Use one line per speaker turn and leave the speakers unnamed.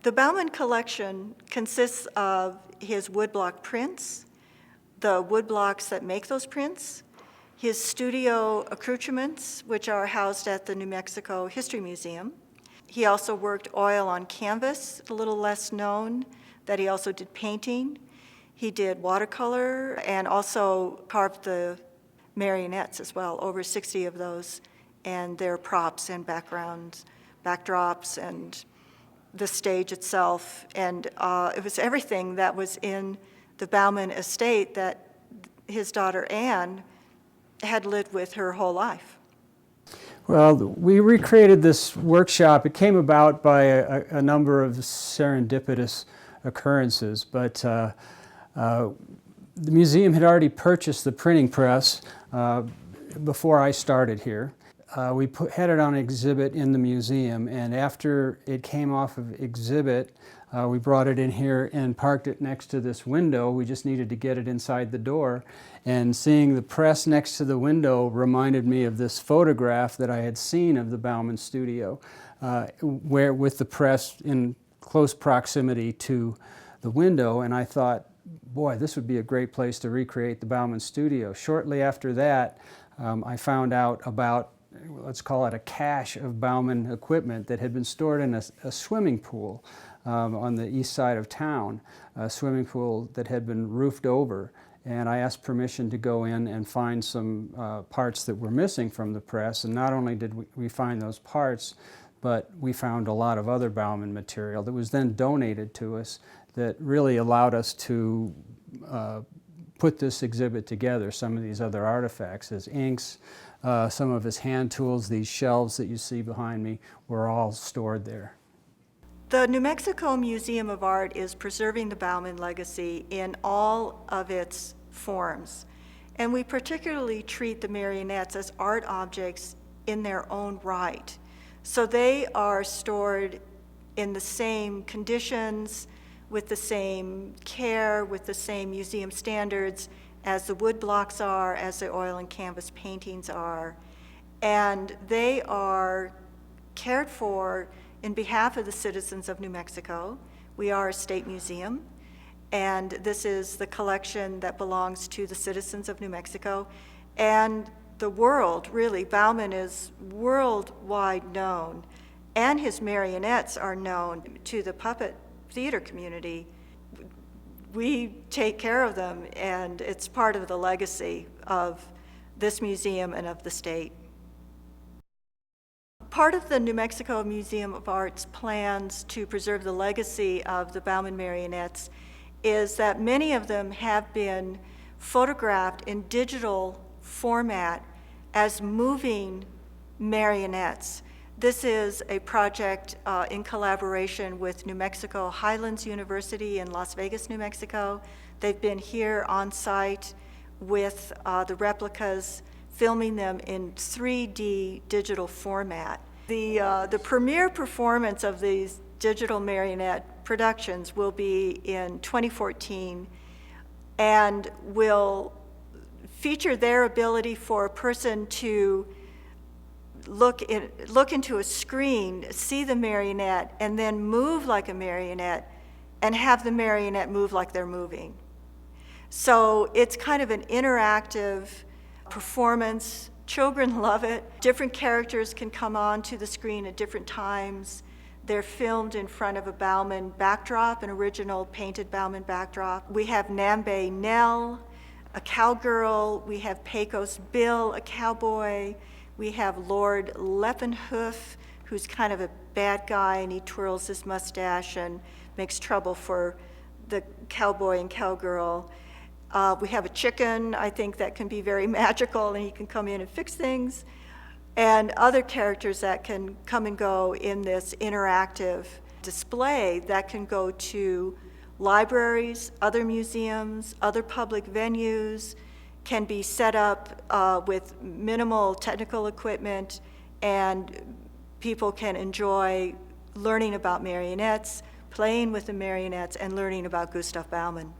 The Baumann collection consists of his woodblock prints, the woodblocks that make those prints, his studio accoutrements, which are housed at the New Mexico History Museum. He also worked oil on canvas, a little less known, that he also did painting. He did watercolor and also carved the marionettes as well, over 60 of those, and their props and backgrounds, backdrops, and the stage itself. And it was everything that was in the Baumann estate that his daughter Anne had lived with her whole life.
Well, we recreated this workshop. It came about by a number of serendipitous occurrences, but the museum had already purchased the printing press before I started here. We had it on exhibit in the museum, and after it came off of exhibit, we brought it in here and parked it next to this window. We just needed to get it inside the door. And seeing the press next to the window reminded me of this photograph that I had seen of the Baumann studio, where with the press in close proximity to the window. And I thought, boy, this would be a great place to recreate the Baumann studio. Shortly after that, I found out about, let's call it a cache of Baumann equipment that had been stored in a swimming pool on the east side of town, a swimming pool that had been roofed over. And I asked permission to go in and find some parts that were missing from the press. And not only did we find those parts, but we found a lot of other Baumann material that was then donated to us that really allowed us to put this exhibit together. Some of these other artifacts, his inks, some of his hand tools, these shelves that you see behind me, were all stored there.
The New Mexico Museum of Art is preserving the Baumann legacy in all of its forms. And we particularly treat the marionettes as art objects in their own right. So they are stored in the same conditions, with the same care, with the same museum standards as the wood blocks are, as the oil and canvas paintings are. And they are cared for in behalf of the citizens of New Mexico. We are a state museum, and this is the collection that belongs to the citizens of New Mexico. And the world, really, Baumann is worldwide known, and his marionettes are known to the puppet theater community. We take care of them, and it's part of the legacy of this museum and of the state. Part of the New Mexico Museum of Art's plans to preserve the legacy of the Baumann marionettes is that many of them have been photographed in digital format as moving marionettes. This is a project in collaboration with New Mexico Highlands University in Las Vegas, New Mexico. They've been here on site with the replicas, filming them in 3D digital format. The premiere performance of these digital marionette productions will be in 2014 and will feature their ability for a person to look into a screen, see the marionette, and then move like a marionette and have the marionette move like they're moving. So it's kind of an interactive performance. Children love it. Different characters can come on to the screen at different times. They're filmed in front of a Baumann backdrop, an original painted Baumann backdrop. We have Nambe Nell, a cowgirl. We have Pecos Bill, a cowboy. We have Lord Leppenhoof, who's kind of a bad guy, and he twirls his mustache and makes trouble for the cowboy and cowgirl. We have a chicken, I think, that can be very magical, and he can come in and fix things. And other characters that can come and go in this interactive display that can go to libraries, other museums, other public venues, can be set up with minimal technical equipment, and people can enjoy learning about marionettes, playing with the marionettes, and learning about Gustave Baumann.